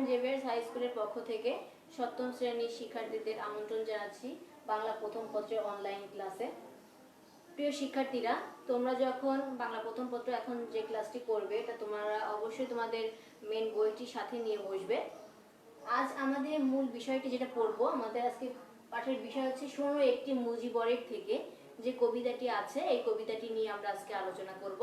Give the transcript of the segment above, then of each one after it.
Saint Xavier's high স্কুলের পক্ষ থেকে সপ্তম শ্রেণীর শিক্ষার্থীদের আমন্ত্রণ জানাচ্ছি বাংলা প্রথম পত্রের অনলাইন ক্লাসে। প্রিয় শিক্ষার্থীরা, তোমরা যখন বাংলা প্রথম পত্র এখন যে ক্লাসটি করবে এটা তোমরা অবশ্যই তোমাদের মেন বইটি সাথে নিয়ে বসবে। আজ আমাদের মূল বিষয়টি যেটা পড়বো, আমাদের আজকে পাঠের বিষয় হচ্ছে শোনো একটি মুজিবরের থেকে, যে কবিতাটি আছে এই কবিতাটি নিয়ে আমরা আজকে আলোচনা করব।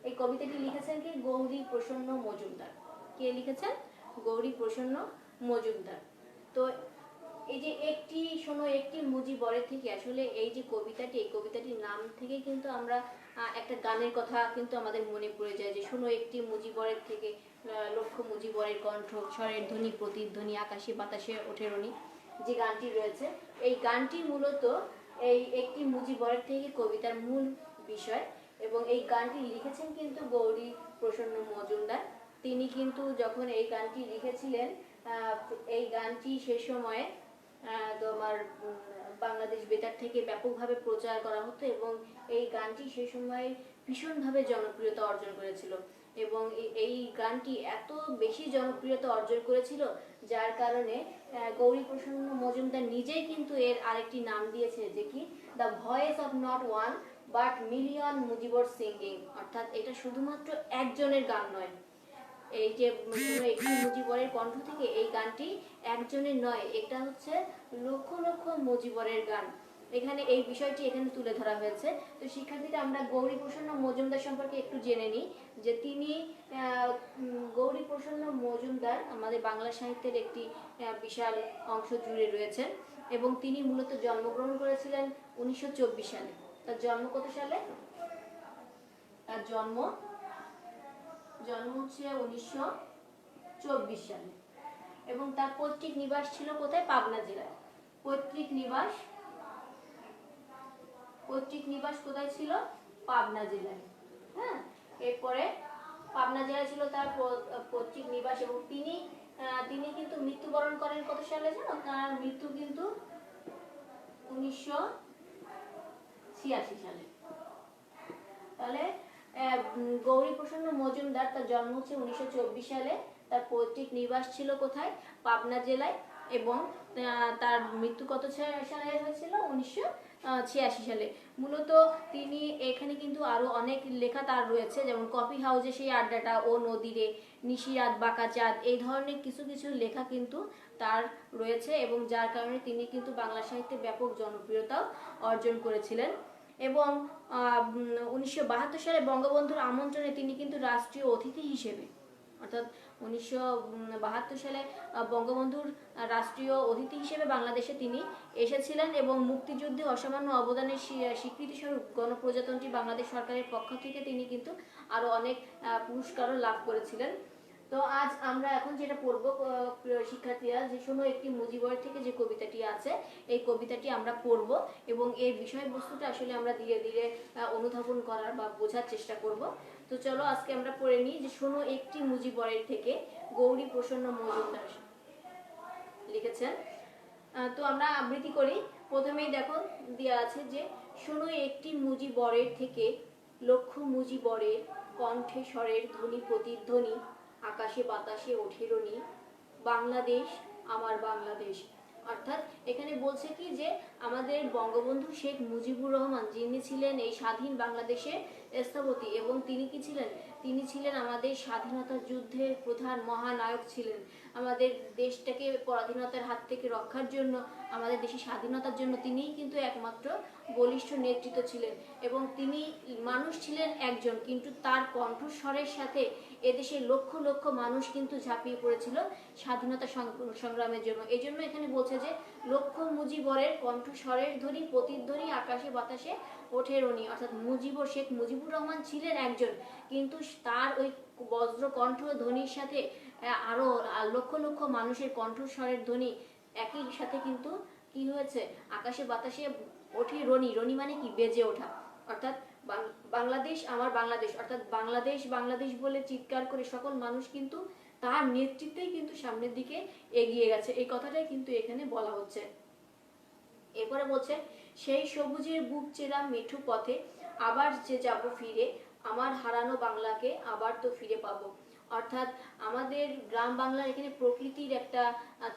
এই কবিতাটি লিখেছেন কি? গৌরী প্রসন্ন মজুমদার। কে লিখেছেন? গৌরী প্রসন্ন মজুমদার। তো এই যে একটি শোনো একটি মুজিবরের থেকে, আসলে এই যে কবিতাটি, এই কবিতাটির নাম থেকে কিন্তু আমরা একটা গানের কথা কিন্তু আমাদের মনে পড়ে যায়, যে শোনো একটি মুজিবরের থেকে লক্ষ মুজিবরের কণ্ঠ, স্বরের ধ্বনি প্রতিধ্বনি, আকাশে বাতাসে ওঠে রনি, যে গানটি রয়েছে, এই গানটি মূলত এই একটি মুজিবরের থেকে কবিতার মূল বিষয়। এবং এই গানটি লিখেছেন কিন্তু গৌরী প্রসন্ন মজুমদার। তিনি কিন্তু যখন এই গানটি লিখেছিলেন, এই গানটি সে সময়ে তোমার বাংলাদেশ বেতার থেকে ব্যাপকভাবে প্রচার করা হতো এবং এই গানটি সে সময় ভীষণভাবে জনপ্রিয়তা অর্জন করেছিল। এবং এই গানটি এত বেশি জনপ্রিয়তা অর্জন করেছিল যার কারণে গৌরী প্রসন্ন মজুমদার নিজেই কিন্তু এর আরেকটি নাম দিয়েছে, যে কি the voice of not one but million Mujibur singing. অর্থাৎ এটা শুধুমাত্র একজনের গান নয়, এই যে একটি মুজিবরের কণ্ঠ থেকে এই গানটি একজনের নয়, এটা হচ্ছে লক্ষ লক্ষ মুজিবরের গান। এখানে এই বিষয়টি এখানে তুলে ধরা হয়েছে। তো শিক্ষার্থীরা, আমরা গৌরী প্রসন্ন মজুমদার সম্পর্কে একটু জেনে নিই, যে তিনি গৌরী প্রসন্ন মজুমদার আমাদের বাংলা সাহিত্যের একটি বিশাল অংশ জুড়ে রয়েছেন এবং তিনি মূলত জন্মগ্রহণ করেছিলেন 1924 সালে। তার জন্ম কত সালে? তার জন্ম হচ্ছে 1924 সালে এবং তার পৈতৃক নিবাস ছিল কোথায়? পাবনা জেলায়। পৈতৃক নিবাস কোথায় ছিল? পাবনা জেলায়। হ্যাঁ, এরপরে পাবনা জেলায় ছিল তার পৈতৃক নিবাস এবং তিনি কিন্তু মৃত্যুবরণ করেন কত সালে জানো? তার মৃত্যু কিন্তু 1986 সালে। তাহলে গৌরী প্রসন্ন মজুমদার, তার জন্ম হচ্ছে 1924 সালে, তার পৈতৃক নিবাস ছিল কোথায়? পাবনা জেলায় এবং তার মৃত্যু কত সালে হয়েছিল? 1986 সালে। মূলত তিনি এখানে কিন্তু আরো অনেক লেখা তার রয়েছে, যেমন কফি হাউসে সেই আড্ডাটা, ও নদীরে, নিশিরাত, বাঁকা চাঁদ, এই ধরনের কিছু কিছু লেখা কিন্তু তার রয়েছে এবং যার কারণে তিনি কিন্তু বাংলা সাহিত্যে ব্যাপক জনপ্রিয়তাও অর্জন করেছিলেন। এবং 1972 সালে বঙ্গবন্ধুর আমন্ত্রণে তিনি কিন্তু রাষ্ট্রীয় অতিথি হিসেবে, অর্থাৎ 1972 সালে বঙ্গবন্ধুর রাষ্ট্রীয় অতিথি হিসেবে বাংলাদেশে তিনি এসেছিলেন এবং মুক্তিযুদ্ধে অসামান্য অবদানের স্বীকৃতিস্বরূপ গণপ্রজাতন্ত্রী বাংলাদেশ সরকারের পক্ষ থেকে তিনি কিন্তু আরো অনেক পুরস্কারও লাভ করেছিলেন। তো আজ আমরা এখন যেটা পড়বো শিক্ষার্থীরা, যে শোনো একটি মুজিবরের থেকে যে কবিতাটি আছে, এই কবিতাটি আমরা পড়ব এবং এর বিষয়বস্তুটা আসলে আমরা ধীরে ধীরে অনুধাবন করার বা বোঝার চেষ্টা করব। তো চলো আজকে আমরা পড়ে নিই, যে শোনো একটি মুজিবরের থেকে, গৌরী প্রসন্ন মজুমদার লিখেছেন। তো আমরা আবৃত্তি করি। প্রথমেই দেখো দেওয়া আছে, যে শোনো একটি মুজিবরের থেকে, লক্ষ মুজিবরের কণ্ঠে স্বরের ধ্বনি প্রতিধ্বনি, আকাশে বাতাসে ওঠে রনি, বাংলাদেশ আমার বাংলাদেশ। অর্থাৎ এখানে বলছে কি, যে আমাদের বঙ্গবন্ধু শেখ মুজিবুর রহমান, যিনি ছিলেন এই স্বাধীন বাংলাদেশের স্থপতি এবং তিনি কি ছিলেন? তিনি ছিলেন আমাদের স্বাধীনতা যুদ্ধের প্রধান মহানায়ক ছিলেন। আমাদের দেশটাকে পরাধীনতার হাত থেকে রক্ষার জন্য, আমাদের দেশের স্বাধীনতার জন্য তিনিই কিন্তু একমাত্র বলিষ্ঠ নেতৃত্ব ছিলেন এবং তিনি মানুষ ছিলেন একজন, কিন্তু তার কণ্ঠস্বরের সাথে এদেশের লক্ষ লক্ষ মানুষ কিন্তু ঝাঁপিয়ে পড়েছিল স্বাধীনতা সংগ্রামের জন্য। এই জন্য এখানে বলছে যে লক্ষ মুজিবরের কণ্ঠস্বরের ধ্বনি প্রতিধ্বনি, আকাশে বাতাসে ওঠে রনি। অর্থাৎ শেখ মুজিবুর রহমান ছিলেন একজন, কিন্তু তার ওই বজ্র কণ্ঠ ধ্বনির সাথে আরো লক্ষ লক্ষ মানুষের কণ্ঠস্বরের ধ্বনি একই সাথে কিন্তু কি হয়েছে? আকাশে বাতাসে ওঠে রনি। রনি মানে কি? বেজে ওঠা। অর্থাৎ বাংলাদেশ আমার বাংলাদেশ, অর্থাৎ বাংলাদেশ বাংলাদেশ বলে চিৎকার করে সকল মানুষ কিন্তু তার নেতৃত্বেই কিন্তু সামনের দিকে এগিয়ে গেছে, এই কথাটাই কিন্তু এখানে বলা হচ্ছে। এরপরে বলছে, সেই সবুজের বুক চেরা মেঠু পথে আবার যে যাব ফিরে, আমার হারানো বাংলাকে আবার তো ফিরে পাবো। অর্থাৎ আমাদের গ্রাম বাংলার এখানে প্রকৃতির একটা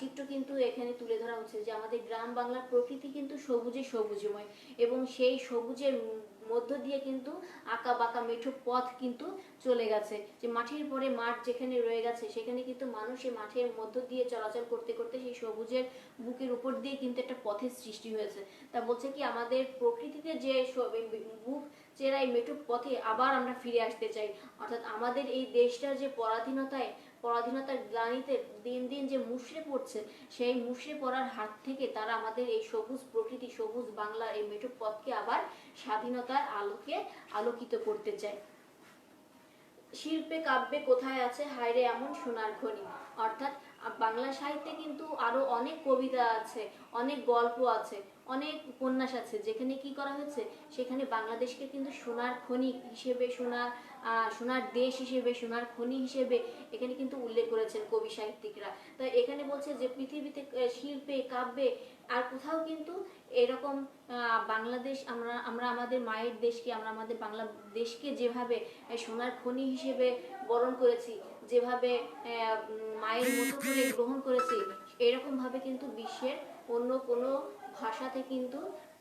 চিত্র কিন্তু এখানে তুলে ধরা হচ্ছে, যে আমাদের গ্রাম বাংলার প্রকৃতি কিন্তু সবুজে সবুজময়, এবং সেই সবুজের মধ্য দিয়ে কিন্তু আঁকা বাঁকা মেঠো পথ কিন্তু চলে গেছে, যে মাঠের পরে মাঠ যেখানে রয়ে গেছে সেখানে কিন্তু মানুষ এই মাঠের মধ্য দিয়ে চলাচল করতে করতে সেই সবুজের বুকের উপর দিয়ে কিন্তু একটা পথের সৃষ্টি হয়েছে। তা বলছে কি আমাদের প্রকৃতিতে যে বুক চেরা এই মেঠো পথে আবার আমরা ফিরে আসতে চাই, অর্থাৎ আমাদের এই দেশটার যে পরাধীনতার গ্লানিতে দিন দিন যে মুষড়ে পড়ছে, সেই মুষড়ে পড়ার হাত থেকে তারা আমাদের এই সবুজ প্রকৃতি, সবুজ বাংলার এই মেঠো পথকে আবার স্বাধীনতার আলোকে আলোকিত করতে চায়। শিল্পে কাব্যে কোথায় আছে হায়রে এমন সোনার খনি, অর্থাৎ বাংলা সাহিত্যে কিন্তু আরো অনেক কবিতা আছে, অনেক গল্প আছে, অনেক উপন্যাস আছে, যেখানে কি করা হয়েছে, সেখানে বাংলাদেশকে কিন্তু সোনার খনি হিসেবে, সোনার দেশ হিসেবে, সোনার খনি হিসেবে এখানে কিন্তু উল্লেখ করেছেন কবি সাহিত্যিকরা। তাই এখানে বলছে যে পৃথিবীতে শিল্পে কাব্যে আর কোথাও কিন্তু এরকম বাংলাদেশ, আমরা আমাদের মায়ের দেশকে, আমরা আমাদের বাংলা দেশকে যেভাবে সোনার খনি হিসেবে বরণ করেছি, যেভাবে মায়ের মতো করে গ্রহণ করেছি, এরকম ভাবে কিন্তু বিশ্বের অন্য কোনো ভাষাতে কিন্তু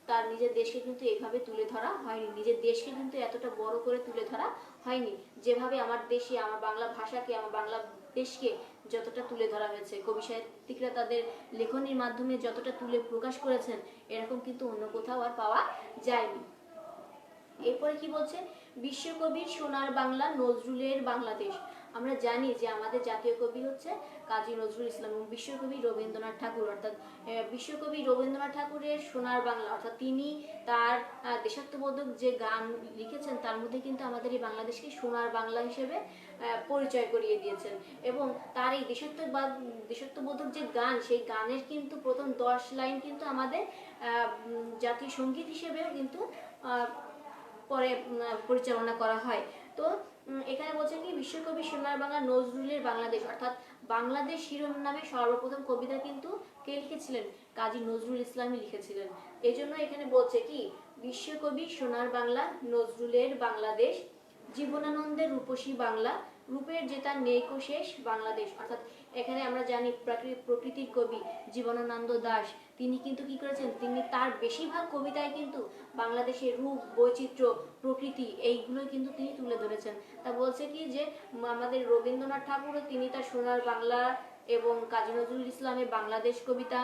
তার নিজের দেশকে কিন্তু এইভাবে তুলে ধরা হয়নি, নিজের দেশকে কিন্তু এতটা বড় করে তুলে ধরা হয়নি, যেভাবে আমার দেশে, আমার বাংলা ভাষাকে, আমার বাংলা দেশকে যতটা তুলে ধরা হয়েছে, কবি সাহিত্যিকরা তাদের লেখনীর মাধ্যমে যতটা তুলে প্রকাশ করেছেন, এরকম কিন্তু অন্য কোথাও আর পাওয়া যায়নি। এরপরে কি বলছে, বিশ্বকবির সোনার বাংলা নজরুলের বাংলাদেশ। আমরা জানি যে আমাদের জাতীয় কবি হচ্ছে কাজী নজরুল ইসলাম এবং বিশ্বকবি রবীন্দ্রনাথ ঠাকুর, অর্থাৎ বিশ্বকবি রবীন্দ্রনাথ ঠাকুরের সোনার বাংলা, অর্থাৎ তিনি তার দেশাত্মবোধক যে গান লিখেছেন তার মধ্যে কিন্তু আমাদের এই বাংলাদেশকে সোনার বাংলা হিসেবে পরিচয় করিয়ে দিয়েছেন, এবং তার এই দেশাত্মবোধক যে গান, সেই গানের কিন্তু প্রথম 10 লাইন কিন্তু আমাদের জাতীয় সঙ্গীত হিসেবেও কিন্তু পরে পরিচালনা করা হয়। তো এখানে বলছে কি, বিশ্বকবি সোনার বাংলা নজরুলের বাংলাদেশ, অর্থাৎ বাংলাদেশ শিরোনামে সর্বপ্রথম কবিতা কিন্তু কে লিখেছিলেন, কাজী নজরুল ইসলামই লিখেছিলেন। এজন্য এখানে বলছে কি, বিশ্বকবি সোনার বাংলা নজরুলের বাংলাদেশ, জীবনানন্দের রূপসী বাংলা, রূপের যে তার নেই কো শেষ বাংলাদেশ। অর্থাৎ এখানে আমরা জানি প্রকৃতির কবি জীবনানন্দ দাশ, তিনি কিন্তু কি করেছেন, তিনি তার বেশিরভাগ কবিতায় কিন্তু বাংলাদেশের রূপ, বৈচিত্র্য, প্রকৃতি এইগুলোই কিন্তু তিনি তুলে ধরেছেন। তা বলছে কি যে আমাদের রবীন্দ্রনাথ ঠাকুরও তিনি তার সোনার বাংলা এবং কাজী নজরুল ইসলামের বাংলাদেশ কবিতা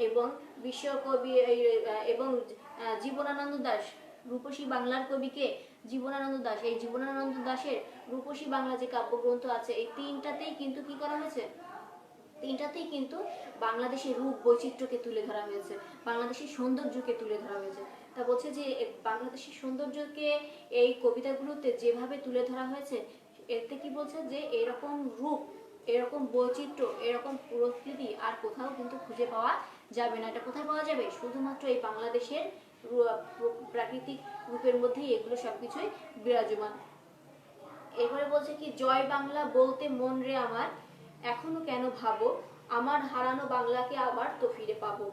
এবং বিশ্বকবি এবং জীবনানন্দ দাশ, রূপসী বাংলার কবিকে জীবনানন্দ দাশ, এই জীবনানন্দ দাশের রূপসী বাংলা যে কাব্যগ্রন্থ আছে, এই তিনটাতেই কিন্তু কি করা হয়েছে, তিনটাতেই কিন্তু বাংলাদেশের রূপ বৈচিত্র্যকে তুলে ধরা হয়েছে, বাংলাদেশের সৌন্দর্যকে তুলে ধরা হয়েছে। তা বলছে যে বাংলাদেশের সৌন্দর্যকে এই কবিতাগুলোতে যেভাবে তুলে ধরা হয়েছে, এতে কি বলছে যে এরকম রূপ, এরকম বৈচিত্র্য, এরকম প্রকৃতি আর কোথাও কিন্তু খুঁজে পাওয়া যাবে না। এটা কোথায় পাওয়া যাবে, শুধুমাত্র এই বাংলাদেশের প্রাকৃতিক রূপের মধ্যেই এগুলো সবকিছুই বিরাজমান। এরপরে বলছে কি, জয় বাংলা বলতে মন রে আমার, এখনো কেন ভাবো, আমার হারানো বাংলাকে আবার তো ফিরে পাবো,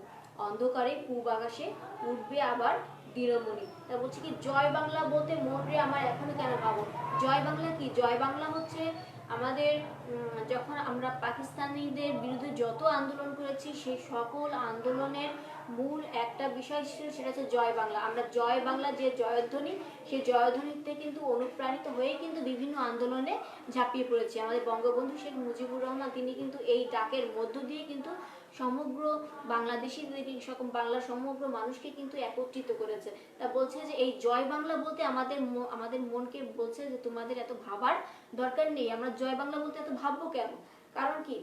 অন্ধকারে পূব আকাশে উঠবে আবার দিনমণি। তা বলছে কি, জয় বাংলা বলতে মন রে আমার, এখনো কেন ভাবো। জয় বাংলা কি, জয় বাংলা হচ্ছে আমাদের যখন আমরা পাকিস্তানিদের বিরুদ্ধে যত আন্দোলন করেছি, সেই সকল আন্দোলনের মূল একটা বিষয় ছিল, সেটা হচ্ছে জয় বাংলা। আমরা জয় বাংলা যে জয়ধ্বনি, সেই জয়ধ্বনিতে কিন্তু অনুপ্রাণিত হয়ে কিন্তু বিভিন্ন আন্দোলনে ঝাঁপিয়ে পড়েছি। আমাদের বঙ্গবন্ধু শেখ মুজিবুর রহমান, তিনি কিন্তু এই ডাকের মধ্য দিয়ে কিন্তু সমগ্র বাংলাদেশি, সকল বাংলার সমগ্র মানুষকে কিন্তু একত্রিত করেছে। তা বলছে যে এই জয় বাংলা বলতে আমাদের মনকে বলছে যে তোমাদের এত ভাবার দরকার নেই, আমরা জয় বাংলা বলতে এত ভাববো কেন, কারণ কি,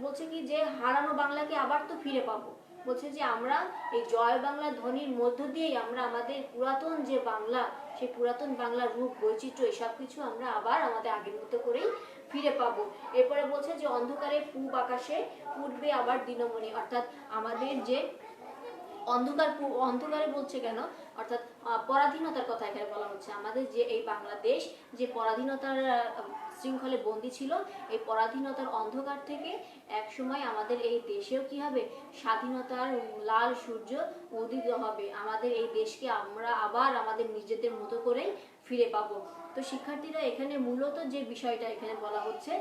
বলছে কি যে হারানো বাংলাকে আবার তো ফিরে পাবো। বলছে যে আমরা এই জয় বাংলা ধ্বনির মধ্য দিয়েই আমরা আমাদের পুরাতন যে বাংলা, সেই পুরাতন বাংলার রূপ, বৈচিত্র্য, এসব কিছু আমরা আবার আমাদের আগের মতো করেই ফিরে পাবো। এরপরে বলছে যে অন্ধকারে পূব আকাশে উঠবে আবার দিনমণি, অর্থাৎ আমাদের যে অন্ধকারে বলছে কেন, অর্থাৎ পরাধীনতার কথা এখানে বলা হচ্ছে। আমাদের যে এই বাংলাদেশ যে পরাধীনতার উচ্ছৃঙ্খলে বন্দী ছিল, এই পরাধীনতার অন্ধকার থেকে একসময় আমাদের এই দেশেও কি হবে, স্বাধীনতার লাল সূর্য উদিত হবে। আমাদের এই দেশকে আমরা আবার আমাদের নিজেদের মতো করেই ফিরে পাবো। তো শিক্ষার্থীরা, এখানে মূলত যে বিষয়টা এখানে বলা হচ্ছে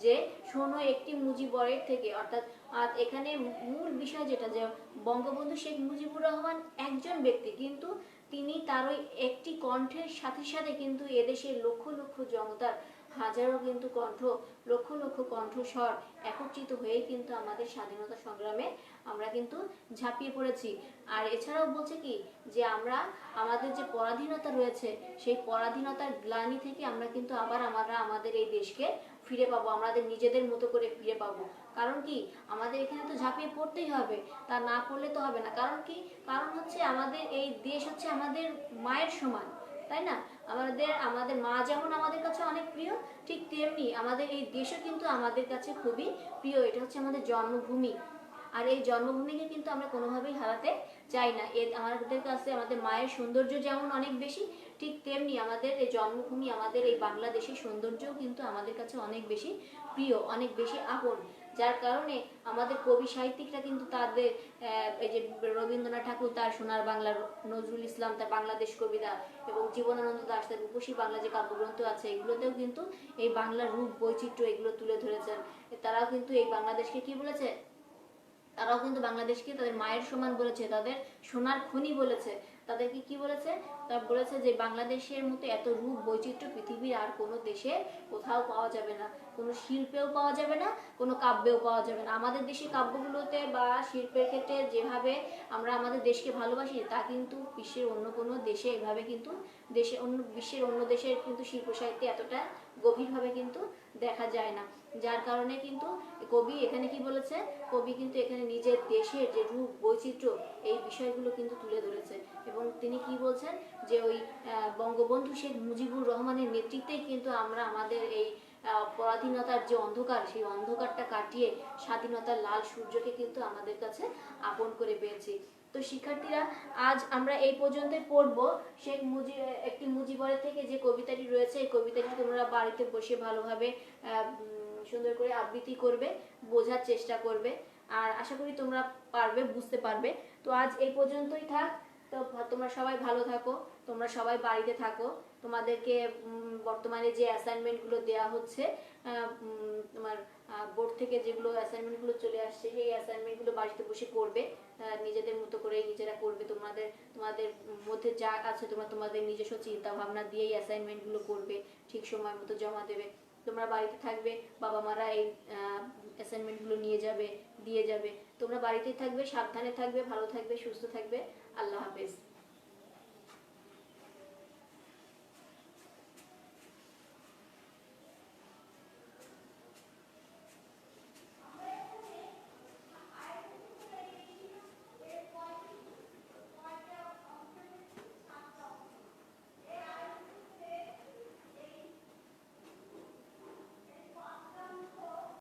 যে শোনো একটি মুজিবরের থেকে, অর্থাৎ এখানে মূল বিষয় যেটা, যে বঙ্গবন্ধু শেখ মুজিবুর রহমান একজন ব্যক্তি, কিন্তু তিনি তার ওই একটি কণ্ঠের সাথে সাথে কিন্তু এদেশের লক্ষ লক্ষ জনতার হাজারো কিন্তু কণ্ঠ, লক্ষ লক্ষ কণ্ঠস্বর একত্রিত হয়ে কিন্তু আমাদের স্বাধীনতা সংগ্রামে আমরা কিন্তু ঝাঁপিয়ে পড়েছি। আর এছাড়াও বলছে কি, যে আমরা আমাদের যে পরাধীনতা রয়েছে সেই পরাধীনতার গ্লানি থেকে আমরা কিন্তু আবার আমরা আমাদের এই দেশকে ফিরে পাবো, আমাদের নিজেদের মতো করে ফিরে পাবো। কারণ কি, আমাদের এখানে তো ঝাঁপিয়ে পড়তেই হবে, তা না করলে তো হবে না। কারণ কি, কারণ হচ্ছে আমাদের এই দেশ হচ্ছে আমাদের মায়ের সমান, তাই না? আমাদের মা যেমন আমাদের কাছে অনেক প্রিয়, ঠিক তেমনি আমাদের এই দেশও কিন্তু আমাদের কাছে খুবই প্রিয়। এটা হচ্ছে আমাদের জন্মভূমি, আর এই জন্মভূমিকে কিন্তু আমরা কোনোভাবেই হারাতে চাই না। আমাদের কাছে আমাদের মায়ের সৌন্দর্য যেমন অনেক বেশি, ঠিক তেমনি আমাদের এই জন্মভূমি, আমাদের এই বাংলাদেশের সৌন্দর্যও কিন্তু আমাদের কাছে অনেক বেশি প্রিয়, অনেক বেশি আপন। যার কারণে আমাদের কবি সাহিত্যিকরা কিন্তু তাদের এই যে রবীন্দ্রনাথ ঠাকুর তার সোনার বাংলা, নজরুল ইসলাম তার বাংলাদেশ কবিতা, এবং জীবনানন্দ দাশ তার রূপসী বাংলা যে কাব্যগ্রন্থ আছে, এগুলোতেও কিন্তু এই বাংলার রূপ বৈচিত্র্য এগুলো তুলে ধরেছেন। তারাও কিন্তু এই বাংলাদেশকে কি বলেছে, তারাও কিন্তু বাংলাদেশকে তাদের মায়ের সমান বলেছে, তাদের সোনার খনি বলেছে। তাদেরকে কি বলেছে, তা বলেছে যে বাংলাদেশের মতো এত রূপ বৈচিত্র্য পৃথিবীর আর কোনো দেশে কোথাও পাওয়া যাবে না, কোনো শিল্পেও পাওয়া যাবে না, কোনো কাব্যেও পাওয়া যাবে না। আমাদের দেশের কাব্যগুলোতে বা শিল্পের ক্ষেত্রে যেভাবে আমরা আমাদের দেশকে ভালোবাসি, তা কিন্তু বিশ্বের অন্য কোনো দেশে এভাবে কিন্তু বিশ্বের অন্য দেশের কিন্তু শিল্প সাহিত্যে এতটা গভীরভাবে কিন্তু দেখা যায় না। যার কারণে কিন্তু কবি এখানে কি বলেছে, কবি কিন্তু এখানে নিজের দেশের যে রূপ বৈচিত্র্য এই বিষয়গুলো কিন্তু তুলে ধরেছে। এবং তিনি কি বলছেন, যে ওই বঙ্গবন্ধু শেখ মুজিবুর রহমানের নেতৃত্বেই কিন্তু আমরা আমাদের এই পরাধীনতার যে অন্ধকার, সেই অন্ধকারটা কাটিয়ে স্বাধীনতার লাল সূর্যকে কিন্তু আমাদের কাছে আপন করে পেয়েছি। তো শিক্ষার্থীরা, আজ আমরা এই পর্যন্তই পড়বো একটি মুজিবরের থেকে যে কবিতাটি রয়েছে, এই কবিতাটি তোমরা বাড়িতে বসে ভালোভাবে সুন্দর করে আবৃত্তি করবে, বোঝার চেষ্টা করবে, আর আশা করি তোমরা পারবে, বুঝতে পারবে। তো আজ এই পর্যন্তই থাক। তো তোমরা সবাই ভালো থাকো, তোমরা সবাই বাড়িতে থাকো। তোমাদেরকে বর্তমানে যে অ্যাসাইনমেন্টগুলো দেওয়া হচ্ছে, তোমার বোর্ড থেকে যেগুলো অ্যাসাইনমেন্টগুলো চলে আসছে, সেই অ্যাসাইনমেন্টগুলো বাড়িতে বসে করবে, নিজেদের মতো করে নিজেরা করবে। তোমাদের মধ্যে যা আছে তোমরা তোমাদের নিজস্ব চিন্তা ভাবনা দিয়েই অ্যাসাইনমেন্টগুলো করবে, ঠিক সময় মতো জমা দেবে। তোমরা বাড়িতে থাকবে, বাবা মারা এই অ্যাসাইনমেন্টগুলো দিয়ে যাবে। তোমরা বাড়িতেই থাকবে, সাবধানে থাকবে, ভালো থাকবে, সুস্থ থাকবে। আল্লাহ হাফেজ।